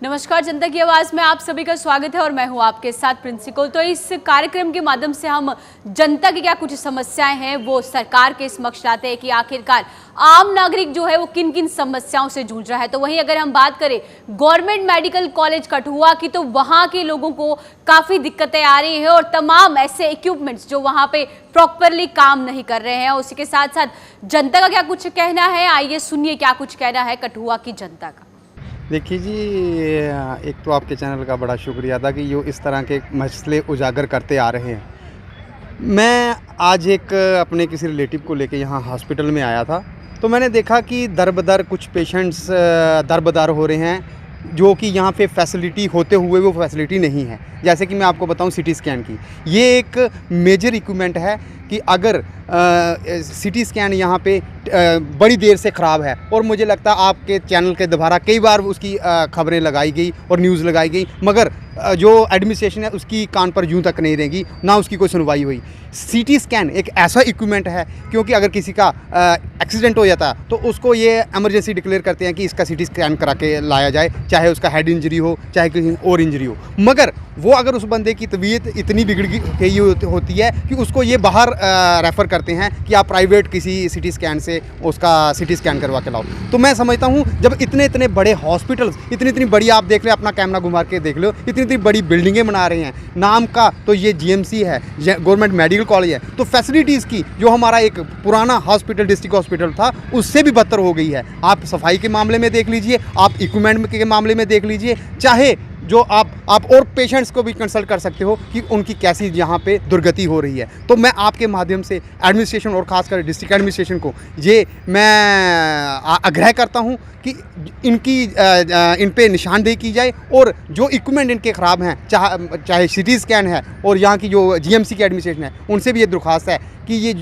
नमस्कार, जनता की आवाज में आप सभी का स्वागत है और मैं हूं आपके साथ प्रिंसिपल। तो इस कार्यक्रम के माध्यम से हम जनता की क्या कुछ समस्याएं हैं वो सरकार के समक्ष लाते हैं कि आखिरकार आम नागरिक जो है वो किन किन समस्याओं से जूझ रहा है। तो वहीं अगर हम बात करें गवर्नमेंट मेडिकल कॉलेज कठुआ की, तो वहां के लोगों को काफी दिक्कतें आ रही है और तमाम ऐसे इक्विपमेंट्स जो वहां पे प्रॉपरली काम नहीं कर रहे हैं। उसी के साथ साथ जनता का क्या कुछ कहना है, आइए सुनिए क्या कुछ कहना है कठुआ की जनता का। देखिए जी, एक तो आपके चैनल का बड़ा शुक्रिया था कि ये इस तरह के मसले उजागर करते आ रहे हैं। मैं आज एक अपने किसी रिलेटिव को लेके यहाँ हॉस्पिटल में आया था, तो मैंने देखा कि दर बदर कुछ पेशेंट्स दर बदर हो रहे हैं, जो कि यहाँ पे फैसिलिटी होते हुए वो फैसिलिटी नहीं है। जैसे कि मैं आपको बताऊँ सिटी स्कैन की, ये एक मेजर इक्विपमेंट है कि अगर सिटी स्कैन यहाँ पे बड़ी देर से ख़राब है, और मुझे लगता है आपके चैनल के द्वारा कई बार उसकी खबरें लगाई गई और न्यूज़ लगाई गई, मगर जो एडमिनिस्ट्रेशन है उसकी कान पर यूं तक नहीं रहेगी, ना उसकी कोई सुनवाई हुई। सिटी स्कैन एक ऐसा इक्विपमेंट है, क्योंकि अगर किसी का एक्सीडेंट हो जाता है तो उसको ये इमरजेंसी डिक्लेयर करते हैं कि इसका सिटी स्कैन करा के लाया जाए, चाहे उसका हेड इंजरी हो चाहे किसी और इंजरी हो। मगर वो अगर उस बंदे की तबीयत इतनी बिगड़ गई होती है कि उसको ये बाहर रेफ़र करते हैं कि आप प्राइवेट किसी सिटी स्कैन से उसका सिटी स्कैन करवा के लाओ। तो मैं समझता हूँ जब इतने इतने बड़े हॉस्पिटल्स, इतनी बाड़ी, आप देख ले, अपना कैमरा घुमा के देख लो, इतनी बड़ी बिल्डिंगें बना रहे हैं, नाम का तो ये जीएमसी है, गवर्नमेंट मेडिकल कॉलेज है, तो फैसिलिटीज़ की जो हमारा एक पुराना हॉस्पिटल डिस्ट्रिक्ट हॉस्पिटल था उससे भी बदतर हो गई है। आप सफाई के मामले में देख लीजिए, आप इक्विपमेंट के मामले में देख लीजिए, चाहे जो आप और पेशेंट्स को भी कंसल्ट कर सकते हो कि उनकी कैसी यहाँ पे दुर्गति हो रही है। तो मैं आपके माध्यम से एडमिनिस्ट्रेशन और ख़ासकर डिस्ट्रिक्ट एडमिनिस्ट्रेशन को ये मैं आग्रह करता हूँ कि इन पे निशानदेही की जाए, और जो इक्विपमेंट इनके ख़राब हैं, चाहे सिटी स्कैन है और यहाँ की जो जीएमसी की एडमिनिस्ट्रेशन है, उनसे भी ये दरख्वास्त है कि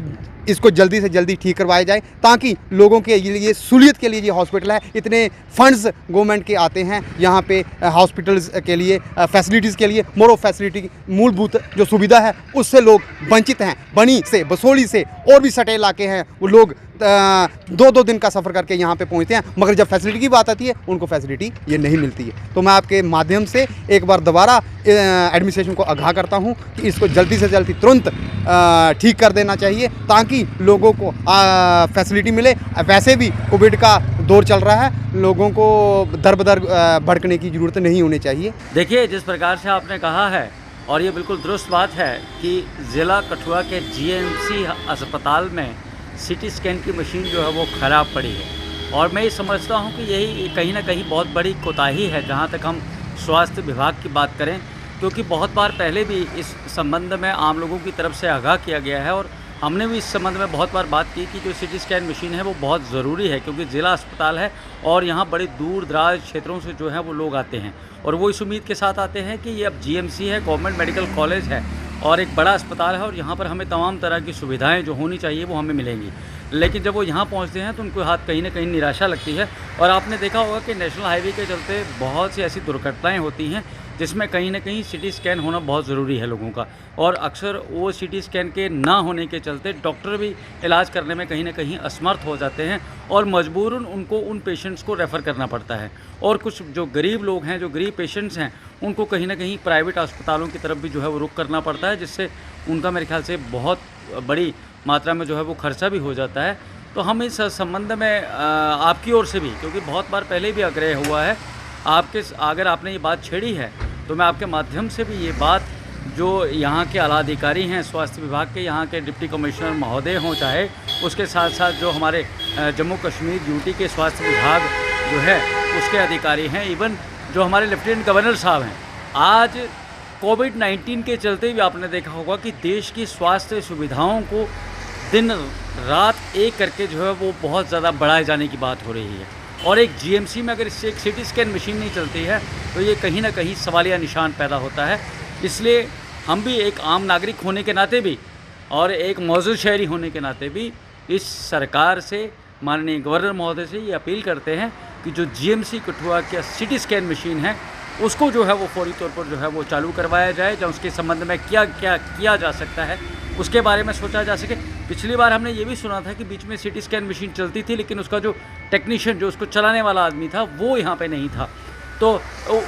इसको जल्दी से जल्दी ठीक करवाया जाए, ताकि लोगों के लिए सहूलियत के लिए ये हॉस्पिटल है। इतने फंड्स गवर्नमेंट के आते हैं यहाँ पे हॉस्पिटल्स के लिए, फैसिलिटीज़ के लिए, मोर ऑफ फैसिलिटी, मूलभूत जो सुविधा है उससे लोग वंचित हैं। बनी से, बसोली से और भी सटे इलाके हैं, वो लोग 2-2 दिन का सफ़र करके यहाँ पे पहुँचते हैं, मगर जब फैसिलिटी की बात आती है उनको फैसिलिटी ये नहीं मिलती है। तो मैं आपके माध्यम से एक बार दोबारा एडमिनिस्ट्रेशन को आगाह करता हूँ कि इसको जल्दी से जल्दी तुरंत ठीक कर देना चाहिए, ताकि लोगों को फैसिलिटी मिले। वैसे भी कोविड का दौर चल रहा है, लोगों को दर बदर भड़कने की ज़रूरत नहीं होनी चाहिए। देखिए, जिस प्रकार से आपने कहा है, और ये बिल्कुल दुरुस्त बात है कि ज़िला कठुआ के जीएमसी अस्पताल में सिटी स्कैन की मशीन जो है वो ख़राब पड़ी है, और मैं ये समझता हूँ कि यही कहीं ना कहीं बहुत बड़ी कोताही है जहाँ तक हम स्वास्थ्य विभाग की बात करें, क्योंकि बहुत बार पहले भी इस संबंध में आम लोगों की तरफ से आगाह किया गया है, और हमने भी इस संबंध में बहुत बार बात की कि जो सिटी स्कैन मशीन है वो बहुत ज़रूरी है, क्योंकि ज़िला अस्पताल है और यहाँ बड़े दूर दराज क्षेत्रों से जो है वो लोग आते हैं, और वो इस उम्मीद के साथ आते हैं कि ये अब जीएमसी है, गवर्नमेंट मेडिकल कॉलेज है और एक बड़ा अस्पताल है, और यहाँ पर हमें तमाम तरह की सुविधाएं जो होनी चाहिए वो हमें मिलेंगी। लेकिन जब वो यहाँ पहुँचते हैं तो उनको हाथ कहीं ना कहीं निराशा लगती है, और आपने देखा होगा कि नेशनल हाईवे के चलते बहुत सी ऐसी दुर्घटनाएं होती हैं जिसमें कहीं ना कहीं सिटी स्कैन होना बहुत ज़रूरी है लोगों का, और अक्सर वो सिटी स्कैन के ना होने के चलते डॉक्टर भी इलाज करने में कहीं ना कहीं असमर्थ हो जाते हैं, और मजबूरन उनको उन पेशेंट्स को रेफ़र करना पड़ता है। और कुछ जो गरीब लोग हैं, जो गरीब पेशेंट्स हैं, उनको कहीं ना कहीं प्राइवेट अस्पतालों की तरफ भी जो है वो रुख करना पड़ता है, जिससे उनका मेरे ख्याल से बहुत बड़ी मात्रा में जो है वो खर्चा भी हो जाता है। तो हम इस संबंध में आपकी ओर से भी, क्योंकि बहुत बार पहले भी आग्रह हुआ है अगर आपने ये बात छेड़ी है, तो मैं आपके माध्यम से भी ये बात जो यहाँ के आला अधिकारी हैं स्वास्थ्य विभाग के, यहाँ के डिप्टी कमिश्नर महोदय हों, चाहे उसके साथ साथ जो हमारे जम्मू कश्मीर यूटी के स्वास्थ्य विभाग जो है उसके अधिकारी हैं, इवन जो हमारे लेफ्टिनेंट गवर्नर साहब हैं, आज कोविड-19 के चलते भी आपने देखा होगा कि देश की स्वास्थ्य सुविधाओं को दिन रात एक करके जो है वो बहुत ज़्यादा बढ़ाए जाने की बात हो रही है, और एक जीएमसी में अगर इससे एक सिटी स्कैन मशीन नहीं चलती है तो ये कहीं ना कहीं सवालिया निशान पैदा होता है। इसलिए हम भी एक आम नागरिक होने के नाते भी और एक मौजूद शहरी होने के नाते भी इस सरकार से, माननीय गवर्नर महोदय से ये अपील करते हैं कि जो जीएमसी कठुआ का सिटी स्कैन मशीन है उसको जो है वो फौरी तौर पर जो है वो चालू करवाया जाए, या उसके संबंध में क्या क्या किया जा सकता है उसके बारे में सोचा जा सके। पिछली बार हमने ये भी सुना था कि बीच में सिटी स्कैन मशीन चलती थी, लेकिन उसका जो टेक्नीशियन, जो उसको चलाने वाला आदमी था, वो यहाँ पे नहीं था। तो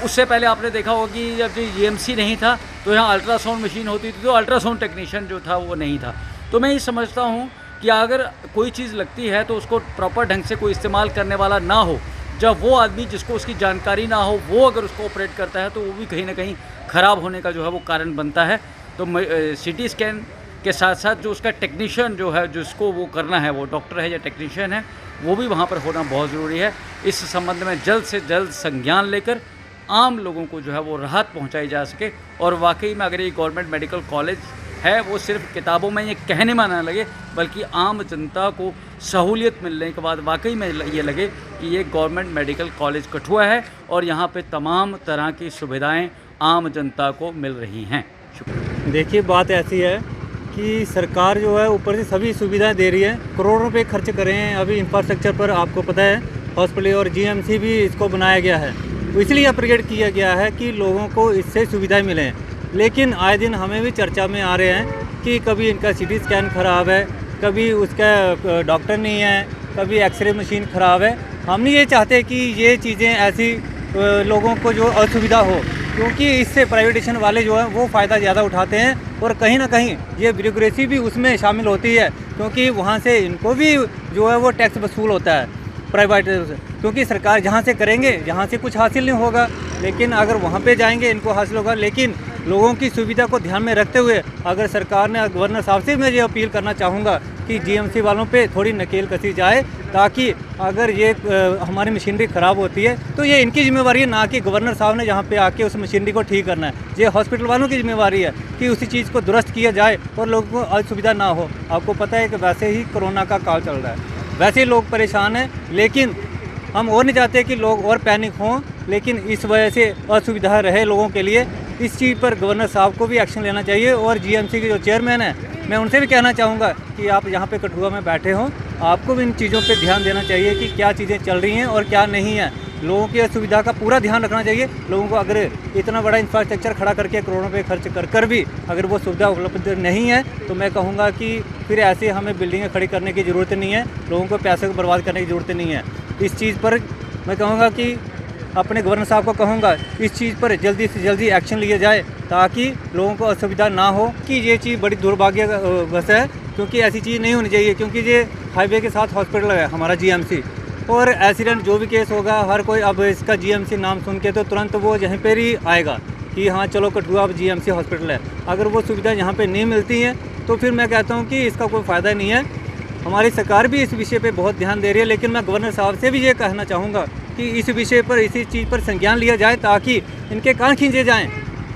उससे पहले आपने देखा होगा कि जब जीएमसी नहीं था तो यहाँ अल्ट्रासाउंड मशीन होती थी, तो अल्ट्रासाउंड टेक्नीशियन जो था वो नहीं था। तो मैं ये समझता हूँ कि अगर कोई चीज़ लगती है तो उसको प्रॉपर ढंग से कोई इस्तेमाल करने वाला ना हो, जब वो आदमी जिसको उसकी जानकारी ना हो वो अगर उसको ऑपरेट करता है तो वो भी कहीं ना कहीं ख़राब होने का जो है वो कारण बनता है। तो सिटी स्कैन के साथ साथ जो उसका टेक्नीशियन जो है, जिसको वो करना है, वो डॉक्टर है या टेक्नीशियन है, वो भी वहाँ पर होना बहुत ज़रूरी है। इस संबंध में जल्द से जल्द संज्ञान लेकर आम लोगों को जो है वो राहत पहुँचाई जा सके। और वाकई में अगर ये गवर्नमेंट मेडिकल कॉलेज है वो सिर्फ किताबों में ये कहने में ना लगे, बल्कि आम जनता को सहूलियत मिलने के बाद वाकई में ये लगे कि ये गवर्नमेंट मेडिकल कॉलेज कठुआ है और यहाँ पे तमाम तरह की सुविधाएं आम जनता को मिल रही हैं। शुक्रिया। देखिए, बात ऐसी है कि सरकार जो है ऊपर से सभी सुविधाएं दे रही है, करोड़ों रुपए खर्च कर रहे हैं अभी इंफ्रास्ट्रक्चर पर। आपको पता है हॉस्पिटल और जीएमसी भी इसको बनाया गया है, तो इसलिए अपग्रेड किया गया है कि लोगों को इससे सुविधाएं मिलें। लेकिन आए दिन हमें भी चर्चा में आ रहे हैं कि कभी इनका सिटी स्कैन ख़राब है, कभी उसका डॉक्टर नहीं है, कभी एक्सरे मशीन ख़राब है। हम नहीं ये चाहते कि ये चीज़ें ऐसी लोगों को जो असुविधा हो, क्योंकि इससे प्राइवेटेशन वाले जो हैं वो फ़ायदा ज़्यादा उठाते हैं और कहीं ना कहीं ये ब्यूरोक्रेसी भी उसमें शामिल होती है, क्योंकि वहाँ से इनको भी जो है वो टैक्स वसूल होता है प्राइवेट से, क्योंकि सरकार जहाँ से करेंगे जहाँ से कुछ हासिल नहीं होगा, लेकिन अगर वहाँ पे जाएंगे इनको हासिल होगा। लेकिन लोगों की सुविधा को ध्यान में रखते हुए अगर सरकार ने, गवर्नर साहब से मैं ये अपील करना चाहूँगा कि जीएमसी वालों पे थोड़ी नकेल कसी जाए, ताकि अगर ये हमारी मशीनरी ख़राब होती है तो ये इनकी जिम्मेवारी है, ना कि गवर्नर साहब ने यहाँ पे आके उस मशीनरी को ठीक करना है। ये हॉस्पिटल वालों की जिम्मेवारी है कि उसी चीज़ को दुरुस्त किया जाए और लोगों को असुविधा ना हो। आपको पता है कि वैसे ही कोरोना का काल चल रहा है, वैसे ही लोग परेशान हैं, लेकिन हम और नहीं चाहते कि लोग और पैनिक हों, लेकिन इस वजह से असुविधा रहे लोगों के लिए। इस चीज़ पर गवर्नर साहब को भी एक्शन लेना चाहिए और जीएमसी के जो चेयरमैन हैं, मैं उनसे भी कहना चाहूँगा कि आप यहाँ पे कठुआ में बैठे हों, आपको भी इन चीज़ों पे ध्यान देना चाहिए कि क्या चीज़ें चल रही हैं और क्या नहीं है। लोगों की सुविधा का पूरा ध्यान रखना चाहिए। लोगों को अगर इतना बड़ा इंफ्रास्ट्रक्चर खड़ा करके करोड़ों रुपये खर्च कर भी अगर वो सुविधा उपलब्ध नहीं है, तो मैं कहूँगा कि फिर ऐसे हमें बिल्डिंगें खड़ी करने की ज़रूरत नहीं है, लोगों को पैसे को बर्बाद करने की ज़रूरत नहीं है। इस चीज़ पर मैं कहूँगा कि अपने गवर्नर साहब को कहूँगा इस चीज़ पर जल्दी से जल्दी एक्शन लिया जाए, ताकि लोगों को असुविधा ना हो। कि ये चीज़ बड़ी दुर्भाग्य बस है, क्योंकि ऐसी चीज़ नहीं होनी चाहिए, क्योंकि ये हाईवे के साथ हॉस्पिटल है हमारा जीएमसी, और एक्सीडेंट जो भी केस होगा हर कोई अब इसका जीएमसी नाम सुन के तो तुरंत वो यहीं पर ही आएगा कि हाँ चलो कठुआ अब जीएमसी हॉस्पिटल है। अगर वो सुविधा यहाँ पर नहीं मिलती है तो फिर मैं कहता हूँ कि इसका कोई फ़ायदा नहीं है। हमारी सरकार भी इस विषय पे बहुत ध्यान दे रही है, लेकिन मैं गवर्नर साहब से भी ये कहना चाहूँगा कि इस विषय पर, इसी चीज़ पर संज्ञान लिया जाए, ताकि इनके कान खींचे जाएं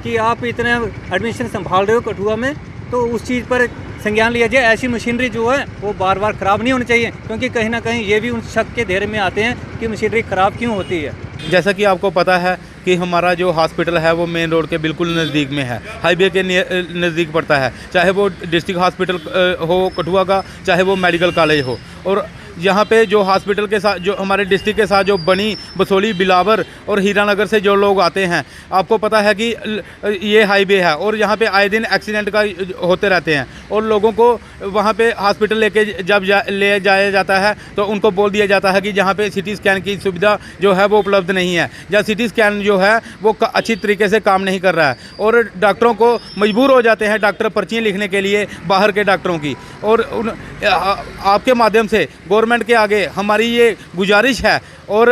कि आप इतने एडमिशन संभाल रहे हो कठुआ में, तो उस चीज़ पर संज्ञान लिया जाए। ऐसी मशीनरी जो है वो बार बार ख़राब नहीं होनी चाहिए, क्योंकि कहीं ना कहीं ये भी उन शक के घेरे में आते हैं कि मशीनरी ख़राब क्यों होती है। जैसा कि आपको पता है कि हमारा जो हॉस्पिटल है वो मेन रोड के बिल्कुल नज़दीक में है, हाईवे के नज़दीक पड़ता है, चाहे वो डिस्ट्रिक्ट हॉस्पिटल हो कठुआ का, चाहे वो मेडिकल कॉलेज हो। और यहाँ पे जो हॉस्पिटल के साथ, जो हमारे डिस्ट्रिक्ट के साथ जो बनी, बसोली, बिलावर और हीरानगर से जो लोग आते हैं, आपको पता है कि ये हाईवे है और यहाँ पे आए दिन एक्सीडेंट का होते रहते हैं, और लोगों को वहाँ पे हॉस्पिटल लेके जब ले जाया जाता है तो उनको बोल दिया जाता है कि जहाँ पे सिटी स्कैन की सुविधा जो है वो उपलब्ध नहीं है, या सिटी स्कैन जो है वो अच्छी तरीके से काम नहीं कर रहा है, और डॉक्टरों को मजबूर हो जाते हैं डॉक्टर पर्चियाँ लिखने के लिए बाहर के डॉक्टरों की। और आपके माध्यम से गवर्नमेंट के आगे हमारी ये गुजारिश है, और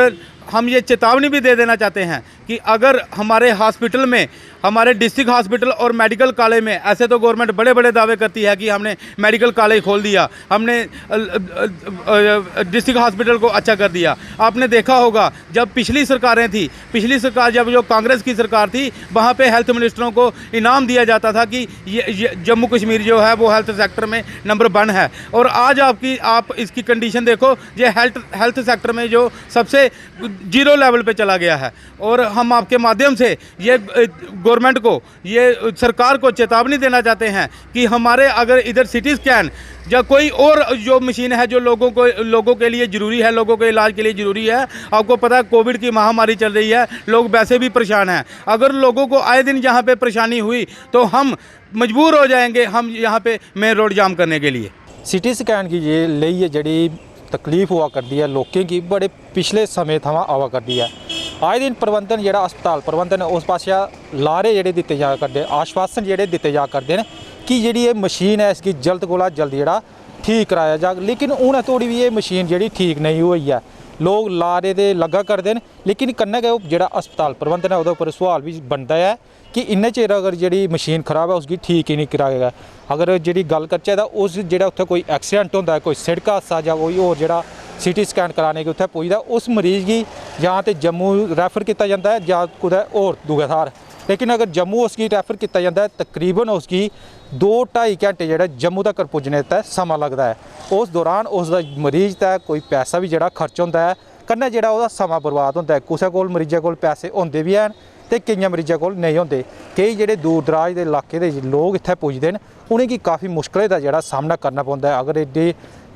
हम ये चेतावनी भी दे देना चाहते हैं कि अगर हमारे हॉस्पिटल में, हमारे डिस्ट्रिक्ट हॉस्पिटल और मेडिकल कॉलेज में, ऐसे तो गवर्नमेंट बड़े बड़े दावे करती है कि हमने मेडिकल कॉलेज खोल दिया, हमने डिस्ट्रिक्ट हॉस्पिटल को अच्छा कर दिया। आपने देखा होगा जब पिछली सरकारें थी, पिछली सरकार जब जो कांग्रेस की सरकार थी, वहाँ पे हेल्थ मिनिस्टरों को इनाम दिया जाता था कि ये जम्मू कश्मीर जो है वो हेल्थ सेक्टर में नंबर 1 है। और आज आप इसकी कंडीशन देखो, ये हेल्थ सेक्टर में जो सबसे 0 लेवल पे चला गया है। और हम आपके माध्यम से ये गवर्नमेंट को, ये सरकार को चेतावनी देना चाहते हैं कि हमारे अगर इधर सिटी स्कैन या कोई और जो मशीन है जो लोगों के लिए ज़रूरी है, लोगों के इलाज के लिए ज़रूरी है। आपको पता है कोविड की महामारी चल रही है, लोग वैसे भी परेशान हैं। अगर लोगों को आए दिन यहाँ पे परेशानी हुई तो हम मजबूर हो जाएंगे हम यहाँ पे मेन रोड जाम करने के लिए। सिटी स्कैन की ये ਲਈ ਜਿਹੜੀ तकलीफ हुआ करती है लोगों की बड़े पिछले समय थमां आवा करती है। आए दिन प्रबंधन ਜਿਹੜਾ अस्पताल प्रबंधन उस पासे लारे ਜਿਹੜੇ ਦਿੱਤੇ ਜਾ ਕਰਦੇ, आश्वासन ਜਿਹੜੇ ਦਿੱਤੇ ਜਾ ਕਰਦੇ ਨੇ कि ਜਿਹੜੀ ਇਹ मशीन है इसकी जल्द कोला जल्द ਜਿਹੜਾ ठीक कराया जाग, लेकिन हून थोड़ी भी ये मशीन ਜਿਹੜੀ ठीक नहीं हुई है। लोग लारे दे लगा करते हैं, लेकिन कन्नै गै ਜਿਹੜਾ अस्पताल प्रबंधन है ਉਹਦੇ ਉੱਪਰ सवाल भी बनता है कि इन्ने चिर अगर जी मशीन खराब है उसकी ठीक ही नहीं कराएगा। अगर जी गल करचे तो उस जो उत्थे कोई एक्सीडेंट होंदा है, कोई सड़क हादसा या कोई होर जो सिटी स्कैन कराने के उत्थे पुजदा, उस मरीज़ की या तो जम्मू रैफर किया जाता है या कुदै होर दूए थार। लेकिन अगर जम्मू उसकी रैफर किया जाता है तकरीबन उसकी 2-2.5 घंटे जो जम्मू तक पुजने तक समा लगता है। उस दौरान उसका मरीज़ तक कोई पैसा भी जो खर्च होंदा है, कन्नै जो समा बर्बाद होंदा है। कुसै कोल मरीज़े कोल पैसे होंदे भी हैं तो कई मरीज़ों को नहीं होंगे। कई जो दूर दराज के इलाके के लोग इत्थे पुजदे हैं उन्हें काफ़ी मुश्किलें का जो सामना करना पौंदा है। अगर एड्डे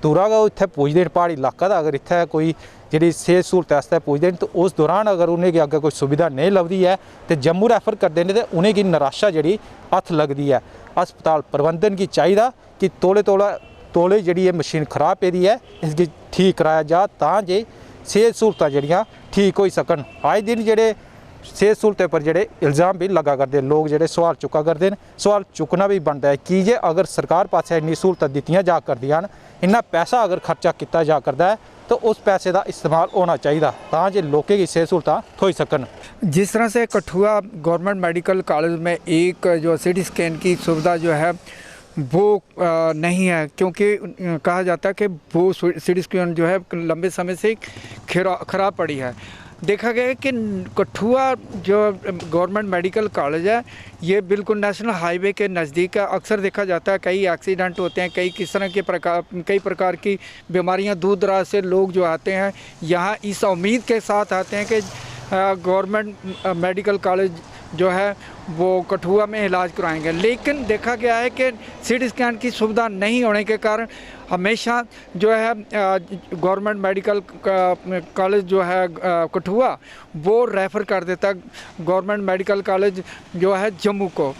दूरा गै इत्थे पुजदे हैं पहाड़ी इलाका दा, अगर इत्थे कोई जी सेहत सहूलत आस्तै पुजदे हैं तो उस दौरान अगर उन्हें अगर कोई सुविधा नहीं लभदी है तो जम्मू रैफर करते हैं तो उन्हें निराशा जी हत्थ लगती है। अस्पताल प्रबंधन की चाहिए कि तौले जी मशीन खराब पेदी है इसकी ठीक कराया जा तां जे सेहत सहूलतां जड़ियाँ ठीक हो सकन। आए दिन जेडे सेहत सहूलतें पर जोड़े इल्ज़ाम भी लगा करते लोग जोड़े सवाल चुका करते हैं, सवाल चुकना भी बनता है कि जे अगर सरकार पास इन्नी सहूलत दित्तियां जा करदियां इन्ना पैसा अगर खर्चा किया जा करता है तो उस पैसे का इस्तेमाल होना चाहिए तां जे लोगों की सेहत सहूलतां थोई सकन। जिस तरह से कठुआ गवर्नमेंट मेडिकल कॉलेज में एक जो सिटी स्कैन की सुविधा जो है वो नहीं है, क्योंकि कहा जाता है कि वो सिटी स्कैन जो है लंबे समय से खराब पड़ी है। देखा गया है कि कठुआ जो गवर्नमेंट मेडिकल कॉलेज है ये बिल्कुल नेशनल हाईवे के नज़दीक है। अक्सर देखा जाता है कई एक्सीडेंट होते हैं, कई प्रकार की बीमारियां दूर दराज से लोग जो आते हैं यहाँ इस उम्मीद के साथ आते हैं कि गवर्नमेंट मेडिकल कॉलेज जो है वो कठुआ में इलाज कराएंगे। लेकिन देखा गया है कि सिटी स्कैन की सुविधा नहीं होने के कारण हमेशा जो है गवर्नमेंट मेडिकल कॉलेज जो है कठुआ वो रेफ़र कर देता गवर्नमेंट मेडिकल कॉलेज जो है जम्मू को।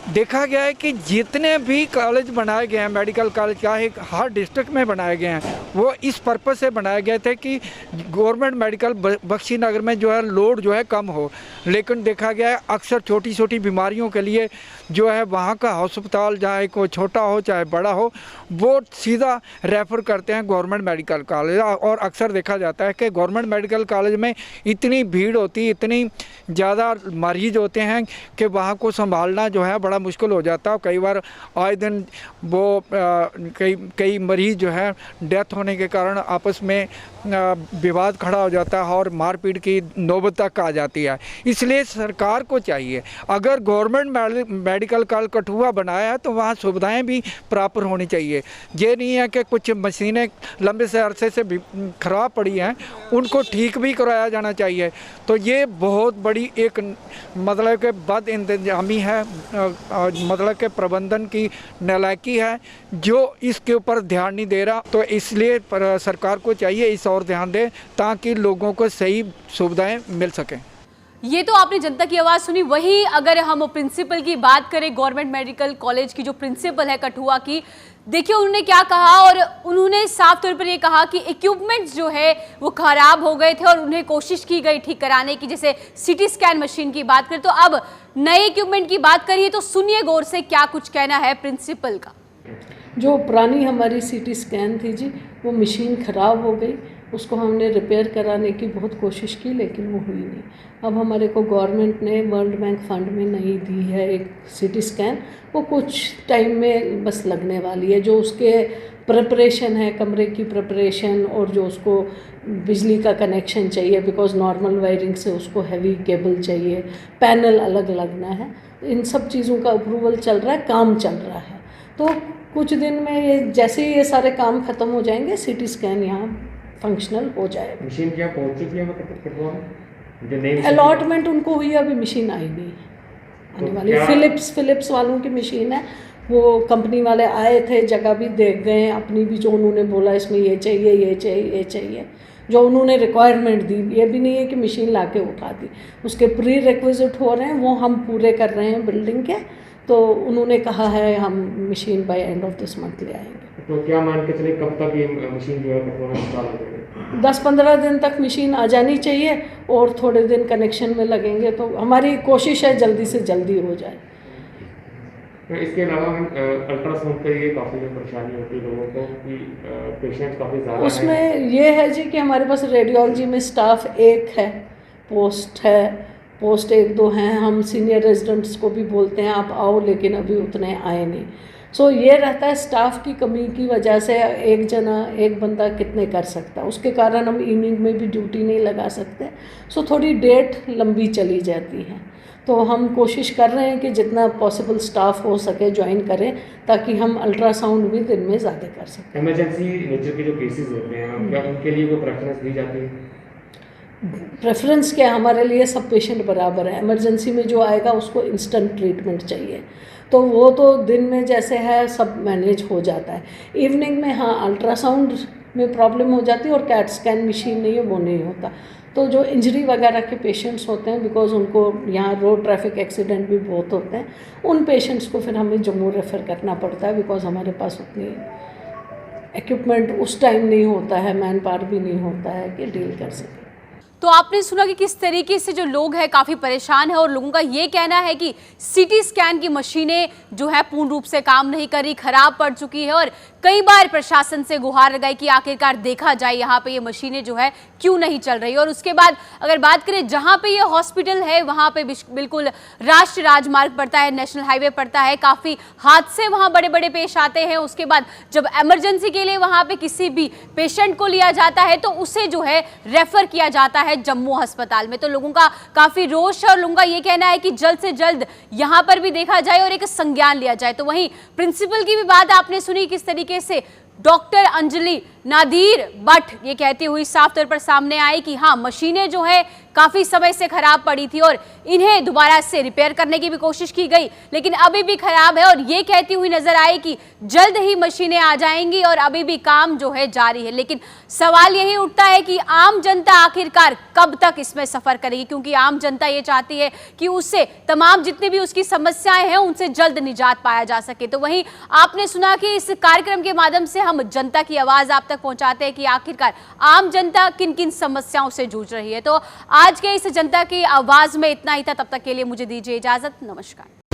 देखा गया है कि जितने भी कॉलेज बनाए गए हैं मेडिकल कॉलेज चाहे हर डिस्ट्रिक्ट में बनाए गए हैं वो इस पर्पज़ से बनाए गए थे कि गवर्नमेंट मेडिकल बख्शी नगर में जो है लोड जो है कम हो। लेकिन देखा गया है अक्सर छोटी छोटी बीमारियों के लिए जो है वहाँ का अस्पताल चाहे कोई छोटा हो चाहे बड़ा हो वो सीधा रेफ़र करते हैं गवर्नमेंट मेडिकल कॉलेज। और अक्सर देखा जाता है कि गवर्नमेंट मेडिकल कॉलेज में इतनी भीड़ होती, इतनी ज़्यादा मरीज़ होते हैं कि वहाँ को संभालना जो है बड़ा मुश्किल हो जाता है। कई बार आए दिन वो कई मरीज़ जो है डेथ होने के कारण आपस में विवाद खड़ा हो जाता है और मारपीट की नौबत तक आ जाती है। इसलिए सरकार को चाहिए अगर गवर्नमेंट मेडिकल कॉलेज कठुआ बनाया है तो वहाँ सुविधाएं भी प्रॉपर होनी चाहिए। ये नहीं है कि कुछ मशीनें लंबे से अरसे से ख़राब पड़ी हैं उनको ठीक भी कराया जाना चाहिए। तो ये बहुत बड़ी एक मतलब कि बद इंतजामी है, मतलब कि प्रबंधन की नालायकी है जो इसके ऊपर ध्यान नहीं दे रहा। तो इसलिए सरकार को चाहिए इस और ध्यान दे ताकि लोगों को सही सुविधाएं मिल सकें। ये तो आपने जनता की आवाज़ सुनी। वही अगर हम प्रिंसिपल की बात करें गवर्नमेंट मेडिकल कॉलेज की जो प्रिंसिपल है कठुआ की, देखिए उन्होंने क्या कहा और उन्होंने साफ तौर पर ये कहा कि इक्विपमेंट्स जो है वो ख़राब हो गए थे और उन्हें कोशिश की गई ठीक कराने की। जैसे सिटी स्कैन मशीन की बात करें तो अब नए इक्विपमेंट की बात करिए तो सुनिए गौर से क्या कुछ कहना है प्रिंसिपल का। जो पुरानी हमारी सिटी स्कैन थी जी वो मशीन ख़राब हो गई, उसको हमने रिपेयर कराने की बहुत कोशिश की लेकिन वो हुई नहीं। अब हमारे को गवर्नमेंट ने वर्ल्ड बैंक फंड में नहीं दी है एक सिटी स्कैन, वो कुछ टाइम में बस लगने वाली है। जो उसके प्रिपरेशन है, कमरे की प्रिपरेशन और जो उसको बिजली का कनेक्शन चाहिए बिकॉज़ नॉर्मल वायरिंग से उसको हैवी केबल चाहिए, पैनल अलग लगना है, इन सब चीज़ों का अप्रूवल चल रहा है, काम चल रहा है। तो कुछ दिन में ये जैसे ही ये सारे काम ख़त्म हो जाएंगे सिटी स्कैन यहाँ फंक्शनल हो जाएगा। मशीन क्या पहुँच चुकी है मतलब कठुआ में? जो नई अलॉटमेंट उनको हुई, अभी मशीन आई नहीं है आने वाली। फिलिप्स वालों की मशीन है, वो कंपनी वाले आए थे, जगह भी देख गए, अपनी भी जो उन्होंने बोला इसमें ये चाहिए ये चाहिए ये चाहिए, जो उन्होंने रिक्वायरमेंट दी। ये भी नहीं है कि मशीन ला के उठा दी, उसके प्री रिक्विजिट हो रहे हैं, वो हम पूरे कर रहे हैं बिल्डिंग के। तो उन्होंने कहा है हम machine by end of this month ले आएंगे। तो क्या मान के चले कब तक ये मशीन जो है कटवाना स्टार्ट हो जाएगी? 10-15 दिन तक मशीन आ जानी चाहिए और थोड़े दिन कनेक्शन में लगेंगे, तो हमारी कोशिश है जल्दी से जल्दी हो जाए। इसके अलावा अल्ट्रासाउंड के लिए काफ़ी परेशानी होती है लोगों को कि पेशेंट काफ़ी ज़्यादा उसमें ये है जी कि हमारे पास रेडियोलॉजी में स्टाफ एक है, पोस्ट 1-2 हैं। हम सीनियर रेजिडेंट्स को भी बोलते हैं आप आओ, लेकिन अभी उतने आए नहीं। सो ये रहता है स्टाफ की कमी की वजह से एक बंदा कितने कर सकता है, उसके कारण हम इवनिंग में भी ड्यूटी नहीं लगा सकते। सो थोड़ी डेट लंबी चली जाती है। तो हम कोशिश कर रहे हैं कि जितना पॉसिबल स्टाफ हो सके ज्वाइन करें, ताकि हम अल्ट्रासाउंड भी दिन में ज़्यादा कर सकें। इमरजेंसी नेचर के जो केसेस होते हैं, क्या उनके लिए वो प्रेफरेंस दी जाती है? प्रेफरेंस क्या, हमारे लिए सब पेशेंट बराबर है। इमरजेंसी में जो आएगा उसको इंस्टेंट ट्रीटमेंट चाहिए, तो वो तो दिन में जैसे है सब मैनेज हो जाता है। इवनिंग में हाँ अल्ट्रासाउंड में प्रॉब्लम हो जाती है, और कैट स्कैन मशीन नहीं है, वो नहीं होता। तो जो इंजरी वगैरह के पेशेंट्स होते हैं, बिकॉज उनको यहाँ रोड ट्रैफिक एक्सीडेंट भी बहुत होते हैं, उन पेशेंट्स को फिर हमें जम्मू रेफ़र करना पड़ता है, बिकॉज हमारे पास उतनी इक्विपमेंट उस टाइम नहीं होता है, मैन पावर भी नहीं होता है कि डील कर सके। तो आपने सुना कि किस तरीके से जो लोग हैं काफ़ी परेशान है, और लोगों का ये कहना है कि सीटी स्कैन की मशीनें जो है पूर्ण रूप से काम नहीं कर रही, खराब पड़ चुकी है, और कई बार प्रशासन से गुहार लगाई कि आखिरकार देखा जाए यहाँ पे ये मशीनें जो है क्यों नहीं चल रही। और उसके बाद अगर बात करें जहाँ पे ये हॉस्पिटल है, वहाँ पे बिल्कुल राष्ट्रीय राजमार्ग पड़ता है, नेशनल हाईवे पड़ता है, काफ़ी हादसे वहाँ बड़े बड़े पेश आते हैं। उसके बाद जब इमरजेंसी के लिए वहाँ पे किसी भी पेशेंट को लिया जाता है तो उसे जो है रेफर किया जाता है जम्मू अस्पताल में। तो लोगों का काफ़ी रोष है, और लोगों का ये कहना है कि जल्द से जल्द यहाँ पर भी देखा जाए और एक संज्ञान लिया जाए। तो वहीं प्रिंसिपल की भी बात आपने सुनी, किस तरीके से डॉक्टर अंजलि नादीर भट्ट ये कहती हुई साफ तौर पर सामने आई कि हाँ मशीनें जो है काफ़ी समय से खराब पड़ी थी और इन्हें दोबारा से रिपेयर करने की भी कोशिश की गई, लेकिन अभी भी खराब है। और ये कहती हुई नजर आई कि जल्द ही मशीनें आ जाएंगी और अभी भी काम जो है जारी है। लेकिन सवाल यही उठता है कि आम जनता आखिरकार कब तक इसमें सफर करेगी, क्योंकि आम जनता ये चाहती है कि उससे तमाम जितनी भी उसकी समस्याएं हैं उनसे जल्द निजात पाया जा सके। तो वहीं आपने सुना कि इस कार्यक्रम के माध्यम से हम जनता की आवाज आप तक पहुंचाते हैं कि आखिरकार आम जनता किन किन समस्याओं से जूझ रही है। तो आज के इस जनता की आवाज में इतना ही था, तब तक के लिए मुझे दीजिए इजाजत, नमस्कार।